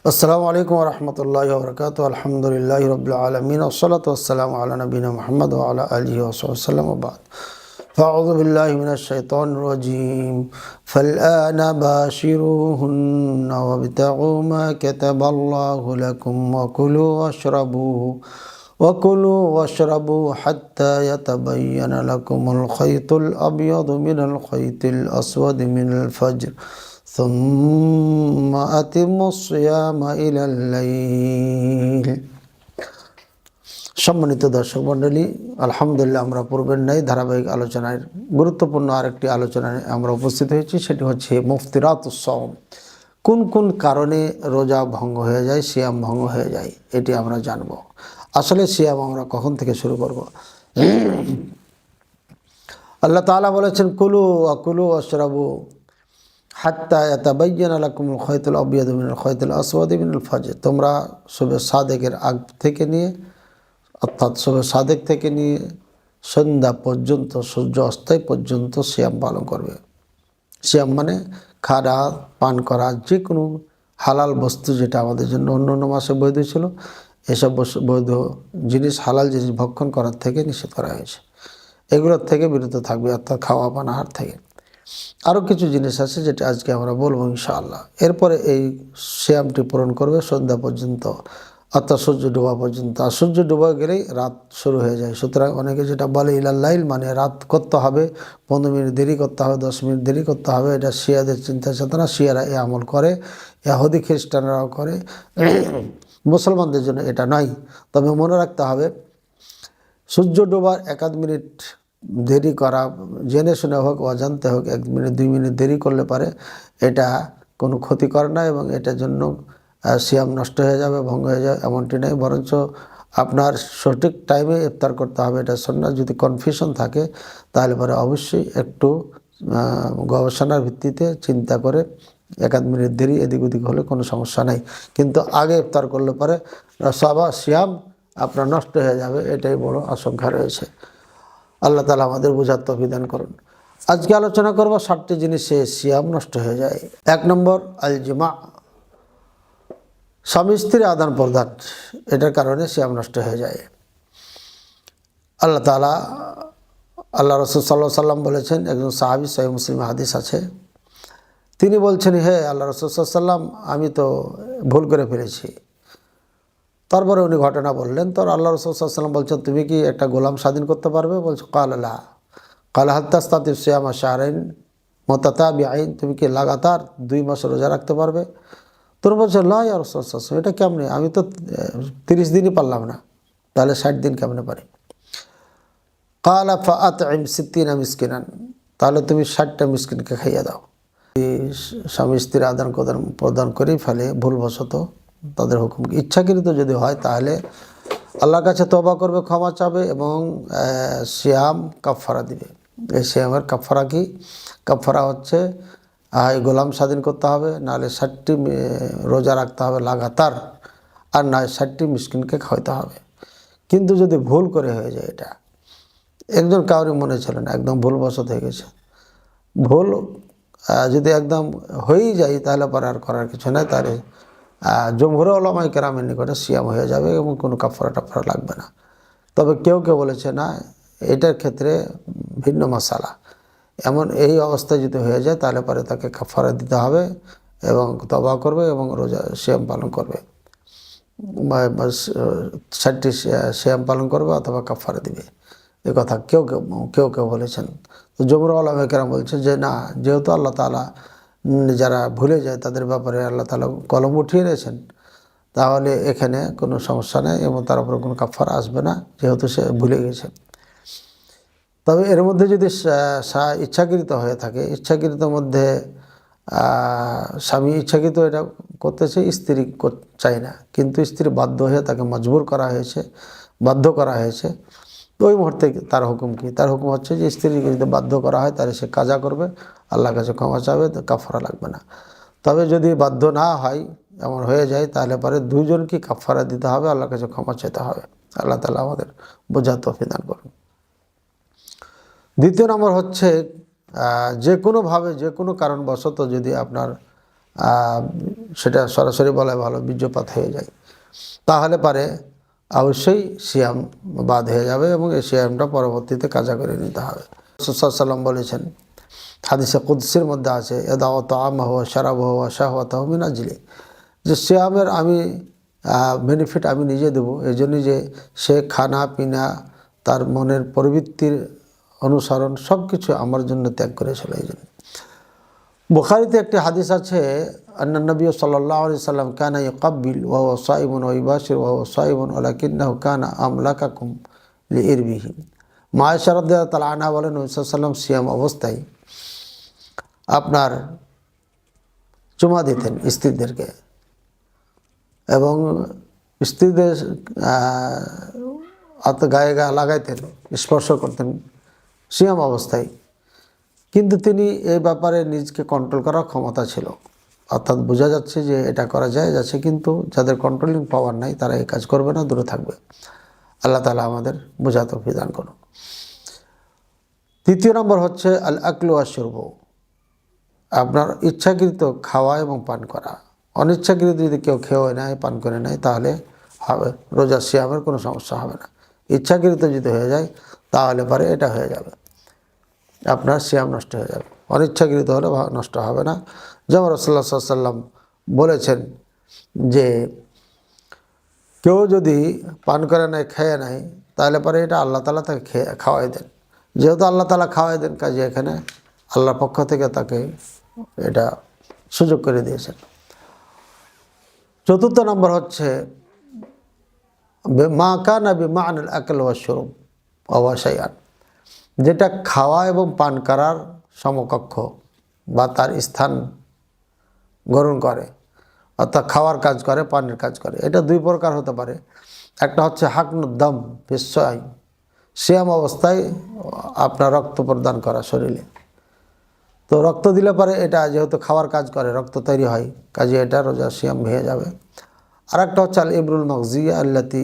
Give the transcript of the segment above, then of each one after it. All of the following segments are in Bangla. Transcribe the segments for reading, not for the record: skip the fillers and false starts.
আসসালামু আলাইকুম ওয়া রাহমাতুল্লাহি ওয়া বারাকাতুহু। আলহামদুলিল্লাহি রাব্বিল আলামিন ওয়াসসালাতু ওয়াসসালামু আলা নবিয়িনা মুহাম্মদ ওয়া আলা আলিহি ওয়া সাহবিহি ওয়াসাল্লাম ওয়া বা'দ। ফাআউযু বিল্লাহি মিনাশ শাইতানির রাজীম। ফালআনা বাশিরুহুন্না ওয়াবতাগু মা কাতাবাল্লাহু লাকুম وكلوا واشربوا حتى يتبين لكم الخيط الأبيض من الخيط الأسود من الفجر ثم أتموا الصيام إلى الليل। সম্মানিত দর্শক মণ্ডলী, আলহামদুলিল্লাহ আমরা পূর্বের ন্যায় ধারাবাহিক আলোচনায় গুরুত্বপূর্ণ আরেকটি আলোচনায় আমরা উপস্থিত হয়েছি। সেটি হচ্ছে মুফতিরাতুস সাওম। কোন কোন কারণে রোজা ভঙ্গ হয়ে যায়, সিয়াম ভঙ্গ হয়ে যায়, এটি আমরা জানব। আসলে সিয়াম আমরা কখন থেকে শুরু করব? আল্লাহ তাআলা বলেছেন, কুলু ওয়াশরাবু হাত্তা ইয়াতাবায়্যানা লাকুমুল খায়তুল আবিয়াদু মিনাল খায়তিল আসওয়াদি মিনাল ফাজর। তোমরা সুবহে সাদেকের আগ থেকে নিয়ে, অর্থাৎ সুবহে সাদেক থেকে নিয়ে সন্ধ্যা পর্যন্ত, সূর্য অস্তায় পর্যন্ত সিয়াম পালন করবে। সিয়াম মানে খাওয়া পান করা, যে কোনো হালাল বস্তু যেটা আমাদের জন্য অন্য অন্য মাসে বৈধ ছিল, এসব বৈধ জিনিস, হালাল জিনিস ভক্ষণ করার থেকে নিষেধ করা হয়েছে। এগুলোর থেকে বিরত থাকবে, অর্থাৎ খাওয়া পান আহার থেকে। আরও কিছু জিনিস আছে যেটা আজকে আমরা বলবো ইনশাআল্লাহ। এরপরে এই সিয়ামটি পূরণ করবে সন্ধ্যা পর্যন্ত, অর্থাৎ সূর্য ডোবা পর্যন্ত। আর সূর্য ডোবা গেলেই রাত শুরু হয়ে যায়। সুতরাং অনেকে যেটা বলে ইলাল্লাইল, মানে রাত করতে হবে, 15 মিনিট দেরি করতে হবে, 10 মিনিট দেরি করতে হবে, এটা শিয়াদের চিন্তা চেতনা। শিয়ারা এ আমল করে, ইহুদি খ্রিস্টানরাও করে, মুসলমানদের জন্য এটা নয়। তবে মনে রাখতে হবে, সূর্য ডোবার 1-2 মিনিট দেরি করা, জেনে শুনে হোক অজান্তে হোক, 1 মিনিট 2 মিনিট দেরি করলে পারে এটা কোনো ক্ষতি করে না এবং এটার জন্য সিয়াম নষ্ট হয়ে যাবে, ভঙ্গ হয়ে যাবে, এমনটি নয়। বরঞ্চ আপনার সঠিক টাইমে ইফতার করতে হবে, এটা সুন্নাত। যদি কনফিউশন থাকে তাহলে পরে অবশ্যই একটু গবেষণার ভিত্তিতে চিন্তা করে 1-2 মিনিট দেরি এদিক ওদিক হলে কোনো সমস্যা নাই, কিন্তু আগে ইফতার করলে পরে সিয়াম আপনার নষ্ট হয়ে যাবে, এটাই বড় আশঙ্কা রয়েছে। আল্লাহ তাআলা আমাদের বোঝার তৌফিক দান করুন। আজকে আলোচনা করব 7টি জিনিসে সিয়াম নষ্ট হয়ে যায়। 1 নম্বর আল জিমা, স্বামী স্ত্রী আদান প্রদান, এটার কারণে সিয়াম নষ্ট হয়ে যায়। আল্লাহ রাসূল সাল্লাল্লাহু আলাইহি সাল্লাম বলেছেন, একজন সাহাবী, সহিহ মুসলিমে হাদিস আছে, তিনি বলছেন, হে আল্লাহ রাসূল সাল্লাল্লাহু আলাইহি সাল্লাম, আমি তো ভুল করে ফেলেছি। তারপরে উনি ঘটনা বললেন। তো আল্লাহ রাসূল সাল্লাল্লাহু আলাইহি সাল্লাম বলছেন, তুমি কি একটা গোলাম স্বাধীন করতে পারবে? বলছো, ক্বালা লা। ক্বালা হাল তাস্তাতিউ সিয়ামা শাহরাইন মুতাতাবিআইন, তুমি কি লাগাতার 2 মাস রোজা রাখতে পারবে? তোর বলছে, লা ইয়া রাসূলুল্লাহ সাল্লাল্লাহু আলাইহি ওয়াসাল্লাম, এটা কেমনে? আমি তো 30 দিনই পারলাম না, তাহলে 60 দিন কেমনে পারি? ক্বালা ফাআতইম 60 মিসকিনান, তাহলে তুমি 60টা মিসকিনকে খাইয়ে দাও। স্বামী স্ত্রীর আদান প্রদান করেই ফেলে ভুলবশত, তাদের হুকুম ইচ্ছাকৃত যদি হয় তাহলে আল্লাহর কাছে তওবা করবে, ক্ষমা চাবে এবং সিয়াম কাফারা দিবে। এই সিয়ামের কাফারা কি? কাফারা হচ্ছে গোলাম স্বাধীন করতে হবে, নাহলে 60টি রোজা রাখতে হবে লাগাতার, আর না 60টি মিসকিনকে খাওয়াতে হবে। কিন্তু যদি ভুল করে হয়ে যায়, এটা একজন কাউরি মনে ছিল না, একদম ভুলবশত হয়ে গেছে, ভুল যদি একদম হয়েই যায় তাহলে পরে আর করার কিছু নাই, তাহলে জমহুর উলামায়ে কেরামের নিকটে সিয়াম হয়ে যাবে এবং কোনো কাফারা টাফারা লাগবে না। তবে কেউ কেউ বলেছে না, এটার ক্ষেত্রে ভিন্ন মাসালা। এই অবস্থায় যদি হয়ে যায় তাহলে পরে তাকে কাফারা দিতে হবে এবং তওবা করবে এবং রোজা সিয়াম পালন করবে, 60টি সিয়াম পালন করবে অথবা কাফারা দিবে। এ কথা কেউ কেউ বলেছেন। তো জমহুর উলামায়ে কেরাম বলছেন যে না, যেহেতু আল্লাহ তাআলা যারা ভুলে যায় তাদের ব্যাপারে আল্লাহ তাআলা কলম উঠিয়ে নিয়েছেন, তাহলে এখানে কোনো সমস্যা নেই এবং তার উপরে কোনো কাফারা আসবে না, যেহেতু সে ভুলে গেছে। তবে এর মধ্যে যদি ইচ্ছাকৃত হয়ে থাকে, ইচ্ছাকৃতর মধ্যে স্বামী ইচ্ছাকৃত এটা করতেছে, স্ত্রী চায় না, কিন্তু স্ত্রী বাধ্য হয়ে তাকে মজবুর করা হয়েছে, বাধ্য করা হয়েছে, তো ওই মুহূর্তে তার হুকুম কি? তার হুকুম হচ্ছে যে স্ত্রীকে যদি বাধ্য করা হয় তাহলে সে কাজা করবে, আল্লাহর কাছে ক্ষমা চাবে, তো কাফারা লাগবে না। তবে যদি বাধ্য না হয়, এমন হয়ে যায়, তাহলে পরে দুজনকে কাফারা দিতে হবে, আল্লাহর কাছে ক্ষমা চাইতে হবে। আল্লাহ তাআলা আমাদের বোঝার তৌফিক দান করুন। 2 নম্বর হচ্ছে যে কোনোভাবে, যে কোনো কারণবশত যদি আপনার সেটা সরাসরি বলায় ভালো, বীর্যপাত হয়ে যায়, তাহলে পারে অবশ্যই সিয়াম বাদ হয়ে যাবে এবং এই সিয়ামটা পরবর্তীতে কাজা করে নিতে হবে। রাসূল সাল্লাল্লাহু আলাইহি ওয়াসাল্লাম বলেছেন, হাদিসে কুদসির মধ্যে আছে, ইয়াদাউ তাআমাহু ওয়া শারাবাহু ওয়া শাহওয়াতাহু মিন আজলি, যে সিয়ামের আমি বেনিফিট আমি নিজে দেবো, এই জন্যই যে সে খানা পিনা তার মনের প্রবৃত্তির অনুসরণ সব কিছু আমার জন্য ত্যাগ করেছিল। এই জন্য বুখারীতে একটি হাদিস আছে, আন্না নবী সাল্লাল্লাহু আলাইহি সাল্লাম কানা ইয়াকাব্বিল ওয়া হুয়া সাইমুন ওয়া ইউবাশির ওয়া হুয়া সাইমুন ওয়ালাকিন্নাহু কানা আমলাকাকুম লিইরবিহি। মা আয়েশা রাদিয়াল্লাহু তাআলা আনহা বলেন, নবী সাল্লাল্লাহু আলাইহি সাল্লাম সিয়াম অবস্থায় আপনার চুমা দিতেন স্ত্রীদেরকে এবং স্ত্রীদের গায়ে লাগাইতেন, স্পর্শ করতেন সিয়াম অবস্থায়, কিন্তু তিনি এই ব্যাপারে নিজকে কন্ট্রোল করার ক্ষমতা ছিল। অর্থাৎ বোঝা যাচ্ছে যে এটা করা যায় যাচ্ছে, কিন্তু যাদের কন্ট্রোলিং পাওয়ার নাই তারা এই কাজ করবে না, দূরে থাকবে। আল্লাহ তাআলা আমাদের বোঝা তৌফিক দান করুন। তৃতীয় নম্বর হচ্ছে আল আকলু ওয়া শুরব, আপনার ইচ্ছাকৃত খাওয়া এবং পান করা। অনিচ্ছাকৃত যদি কেউ খেয়ে নেয়, পান করে নেয়, তাহলে হবে রোজা সিয়ামের কোনো সমস্যা হবে না। ইচ্ছাকৃত যদি হয়ে যায় তাহলে পরে এটা হয়ে যাবে, আপনার সিয়াম নষ্ট হয়ে যাবে। অনিচ্ছাকৃত হলে নষ্ট হবে না। যেমন রাসূলুল্লাহ সাল্লাল্লাহু আলাইহি ওয়াসাল্লাম বলেছেন যে কেউ যদি পান করে নেয়, খেয়ে নেয়, তাহলে পরে এটা আল্লাহ তাআলা তাকে খাওয়াই দেন। যেহেতু আল্লাহ তাআলা খাওয়াই দেন, কাজে এখানে আল্লাহর পক্ষ থেকে তাকে এটা সুযোগ করে দিয়েছেন। চতুর্থ নম্বর হচ্ছে মা কানা বিমা'নাল আকল ওয়া শুরব ওয়া শাইআন, যেটা খাওয়া এবং পান করার সমকক্ষ বা তার স্থান গ্রহণ করে, অর্থাৎ খাওয়ার কাজ করে, পানের কাজ করে। এটা দুই প্রকার হতে পারে। একটা হচ্ছে হাকনুদ্দম বিশ্বআই, সিয়াম অবস্থায় আপনার রক্ত প্রদান করা শরীরে, তো রক্ত দিলে পরে এটা যেহেতু খাওয়ার কাজ করে, রক্ত তৈরি হয়, কাজে এটা রোজা সিয়াম ভেঙে যাবে। আর একটা হচ্ছে আল ইবরুল মাগজিয়া আল্লাতি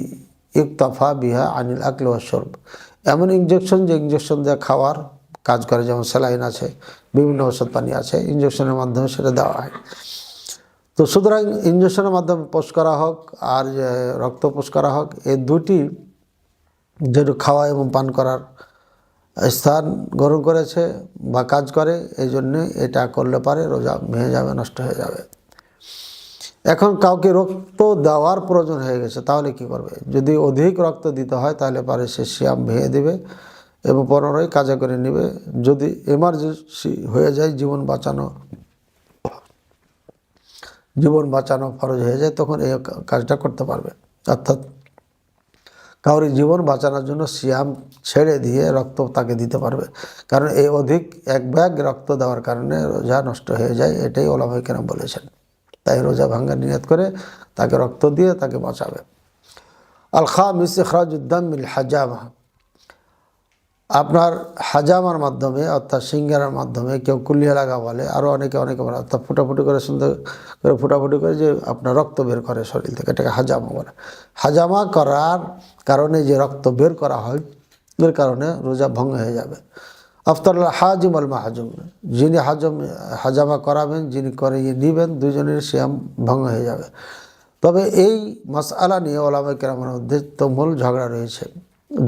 ইকতাফা বিহা আনিল আকল ওয়া শুরব, এমন ইঞ্জেকশন যে ইঞ্জেকশন দিয়ে খাওয়ার কাজ করে, যেমন স্যালাইন আছে, বিভিন্ন ওষুধ পানি আছে, ইঞ্জেকশনের মাধ্যমে সেটা দেওয়া হয়। তো সুতরাং ইঞ্জেকশনের মাধ্যমে পোষ করা হোক আর রক্ত পোষ করা হোক, এই দুটি যেটা খাওয়া এবং পান করার স্থান গ্রহণ করেছে বা কাজ করে, এই জন্যে এটা করলে পারে রোজা ভেঙে যাবে, নষ্ট হয়ে যাবে। এখন কাউকে রক্ত দেওয়ার প্রয়োজন হয়ে গেছে, তাহলে কি করবে? যদি অধিক রক্ত দিতে হয় তাহলে পারে সে সিয়াম ভেঙে দেবে এবং পুনরায় কাজা করে নেবে। যদি এমার্জেন্সি হয়ে যায়, জীবন বাঁচানো ফরজ হয়ে যায়, তখন এই কাজটা করতে পারবে। অর্থাৎ কাউরি জীবন বাঁচানোর জন্য সিয়াম ছেড়ে দিয়ে রক্ত তাকে দিতে পারবে, কারণ এই অধিক এক ব্যাগ রক্ত দেওয়ার কারণে রোজা নষ্ট হয়ে যায়, এটাই উলামায়ে কেরাম বলেছেন। তাই রোজা ভাঙ্গার নিয়ত করে তাকে রক্ত দিয়ে তাকে বাঁচাবে। আল খামিস ইখরাজুদ্দাম মিল হাজামা, আপনার হাজামার মাধ্যমে অর্থাৎ সিঙ্গারার মাধ্যমে, কেউ কুলিয়া লাগা বলে, আরও অনেকে বলে, অর্থাৎ ফুটাফুটি করে সুন্দর করে ফুটাফুটি করে যে আপনার রক্ত বের করে শরীর থেকে, এটাকে হাজামা বলে। হাজামা করার কারণে যে রক্ত বের করা হয়, এর কারণে রোজা ভঙ্গ হয়ে যাবে। আফতার হাজিম আল মাহাজুম, যিনি হাজামা করাবেন, যিনি করিয়ে নেবেন, দুজনের সিয়াম ভঙ্গ হয়ে যাবে। তবে এই মাসআলা নিয়ে উলামায়ে কেরামের মধ্যে তুমুল ঝগড়া রয়েছে।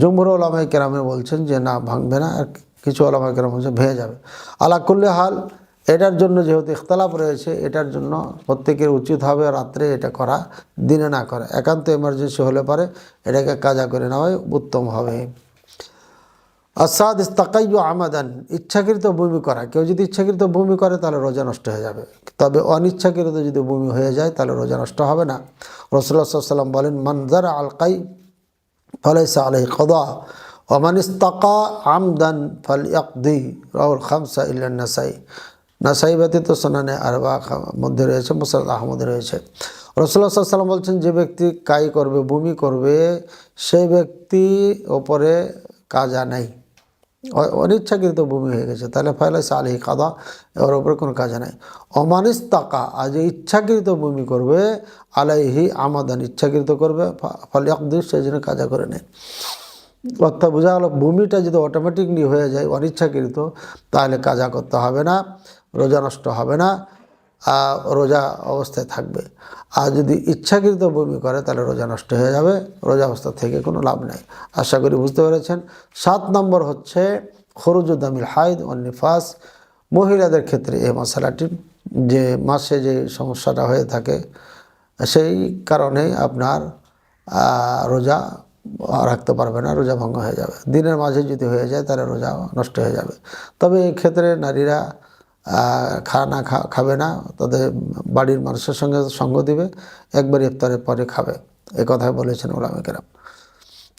জুমহুর উলামায়ে কেরামে বলছেন যে না, ভাঙবে না, আর কিছু উলামায়ে কেরাম বলছেন ভেঙে যাবে। আলা কুল্লি হাল, এটার জন্য যেহেতু ইখতিলাফ রয়েছে, এটার জন্য প্রত্যেকের উচিত হবে রাত্রে এটা করা, দিনে না করা। একান্ত এমার্জেন্সি হলে পরে এটাকে কাজা করে নেওয়াই উত্তম হবে। আসাদিস তাকাইয়ু আমাদান, ইচ্ছাকৃত বমি করা। কেউ যদি ইচ্ছাকৃত বমি করে তাহলে রোজা নষ্ট হয়ে যাবে, তবে অনিচ্ছাকৃত যদি বমি হয়ে যায় তাহলে রোজা নষ্ট হবে না। রাসূলুল্লাহ সাল্লাল্লাহু আলাইহি ওয়াসাল্লাম বলেন, মান যারা আলকাই ফালাইসা আলাইহি কাদা ওয়া মান ইসতাকা আমদান ফালইয়াকদি, রাওয়াহুল খামসা ইল্লা নাসাই। নাসাই ব্যতীত সুনানে আরবা মধ্যে রয়েছে, মুসনাদ আহমদে রয়েছে। রাসূলুল্লাহ সাল্লাল্লাহু আলাইহি ওয়াসাল্লাম বলছেন, যে ব্যক্তি কাই করবে, বমি করবে, সেই ব্যক্তি ওপরে কাজা নাই। অনিচ্ছাকৃত বমি হয়ে গেছে তাহলে ফালাইসা আলাইহি কাদা, এর উপরে কোনো কাজা নাই। অমানিস তাকা, আর যে ইচ্ছাকৃত বমি করবে, আলাইহি আমাদান, ইচ্ছাকৃত করবে, ফালইয়াকদি, সেই জন্য কাজা করে নেয়। অর্থাৎ বোঝা গেল, বমিটা যদি অটোমেটিকলি হয়ে যায় অনিচ্ছাকৃত, তাহলে কাজা করতে হবে না, রোজা নষ্ট হবে না। রোজা অবস্থায় থাকবে। আর যদি ইচ্ছাকৃত বমি করে তাহলে রোজা নষ্ট হয়ে যাবে, রোজা অবস্থা থেকে কোনো লাভ নেই। আশা করি বুঝতে পেরেছেন। 7 নম্বর হচ্ছে খরুজুদ্দামিল হাইদ ও নিফাস। মহিলাদের ক্ষেত্রে এই মশালাটি, যে মাসে যে সমস্যাটা হয়ে থাকে সেই কারণে আপনার রোজা রাখতে পারবে না, রোজা ভঙ্গ হয়ে যাবে। দিনের মাঝে যদি হয়ে যায় তাহলে রোজা নষ্ট হয়ে যাবে। তবে এই ক্ষেত্রে নারীরা খাবে না, তাদের বাড়ির মানুষের সঙ্গে সঙ্গ দিবে, একবার ইফতারের পরে খাবে, এ কথাই বলেছেন উলামা কেরাম।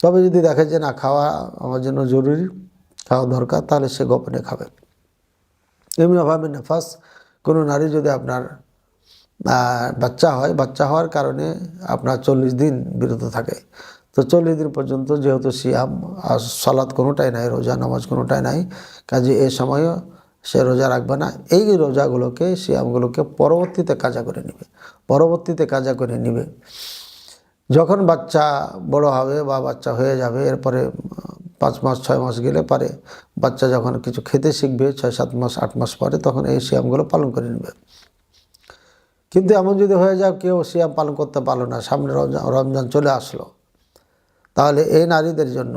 তবে যদি দেখে যে না, খাওয়া আমার জন্য জরুরি, খাওয়া দরকার, তাহলে সে গোপনে খাবে। এমনি ভাবে নেফাস, কোনো নারী যদি আপনার বাচ্চা হয়, বাচ্চা হওয়ার কারণে আপনার 40 দিন বিরত থাকে, তো 40 দিন পর্যন্ত যেহেতু সিয়াম আর সালাত কোনোটাই নাই, রোজা নামাজ কোনোটাই নাই, কাজে এ সময়ও সে রোজা রাখবে না। এই রোজাগুলোকে, সিয়ামগুলোকে পরবর্তীতে কাজা করে নিবে। যখন বাচ্চা বড় হবে বা বাচ্চা হয়ে যাবে, এরপরে 5 মাস 6 মাস গেলে পারে, বাচ্চা যখন কিছু খেতে শিখবে 6-7 মাস 8 মাস পরে, তখন এই সিয়ামগুলো পালন করে নেবে। কিন্তু এমন যদি হয়ে যায় কেউ সিয়াম পালন করতে পারলো না, সামনে রমজান চলে আসলো, তাহলে এই নারীদের জন্য,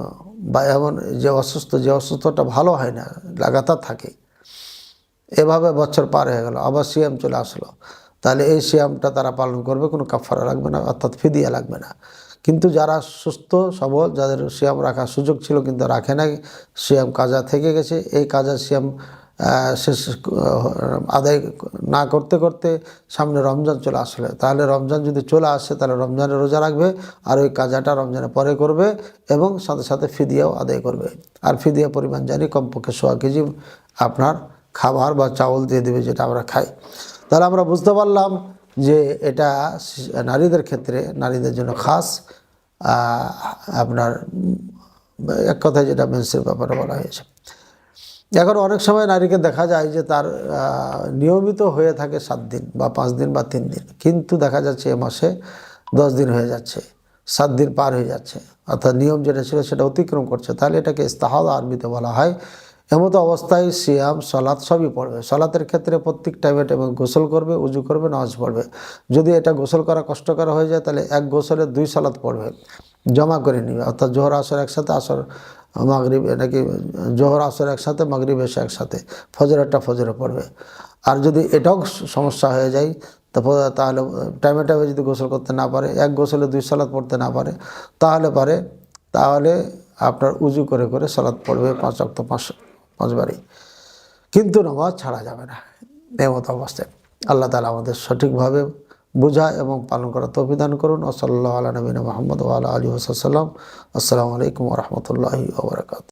বা এমন যে অসুস্থটা ভালো হয় না, লাগাতার থাকে, এভাবে বছর পার হয়ে গেল, আবার সিয়াম চলে আসলো, তাহলে এই সিয়ামটা তারা পালন করবে, কোনো কাফারা লাগবে না, অর্থাৎ ফিদিয়া লাগবে না। কিন্তু যারা সুস্থ সবল, যাদের সিয়াম রাখার সুযোগ ছিল কিন্তু রাখে নাই, সিয়াম কাজা থেকে গেছে, এই কাজা সিয়াম শেষ আদায় না করতে করতে সামনে রমজান চলে আসলে, তাহলে রমজান যদি চলে আসে তাহলে রমজানের রোজা রাখবে, আর ওই কাজাটা রমজানের পরে করবে, এবং সাথে সাথে ফিদিয়াও আদায় করবে। আর ফিদিয়া পরিমাণ জানি কমপক্ষে 1.25 কেজি আপনার খাবার বা চাউল দিয়ে দেবে, যেটা আমরা খাই। তাহলে আমরা বুঝতে পারলাম যে এটা নারীদের ক্ষেত্রে, নারীদের জন্য খাস, আপনার এক কথায় যেটা মেন্সের ব্যাপারে বলা হয়েছে। এখন অনেক সময় নারীকে দেখা যায় যে তার নিয়মিত হয়ে থাকে 7 দিন বা 5 দিন বা 3 দিন, কিন্তু দেখা যাচ্ছে এ মাসে 10 দিন হয়ে যাচ্ছে, 7 দিন পার হয়ে যাচ্ছে, অর্থাৎ নিয়ম যেটা ছিল সেটা অতিক্রম করছে, তাহলে এটাকে ইস্তেহাদা আরবিতে বলা হয়। এমতো অবস্থায় সিয়াম সালাত সবই পড়বে। সালাতের ক্ষেত্রে প্রত্যেক টাইমে গোসল করবে, উজু করবে, নামাজ পড়বে। যদি এটা গোসল করা কষ্টকর হয়ে যায় তাহলে এক গোসলে 2 সালাত পড়বে, জমা করে নেবে, অর্থাৎ জোহর আসর একসাথে, আসর মাগরিব, নাকি জোহর আসর একসাথে, মাগরিব এসে একসাথে, ফজরেরটা ফজরে পড়বে। আর যদি এটাও সমস্যা হয়ে যায় তাহলে টাইমে যদি গোসল করতে না পারে, এক গোসলে 2 সালাত পড়তে না পারে, তাহলে আপনার উজু করে করে সালাত পড়বে, 5 ওয়াক্ত 5 বারই, কিন্তু নামাজ ছাড়া যাবে না এমতো অবস্থায়। আল্লাহ তাআলা আমাদের সঠিকভাবে বোঝা এবং পালন করার তৌফিক দান করুন। সাল্লাল্লাহু আলা নবিয়িনা মুহাম্মদ ওয়া আলা আলিহি ওয়া সাল্লাম। আসসালামু আলাইকুম ওয়া রাহমাতুল্লাহি ওয়া বারাকাতুহু।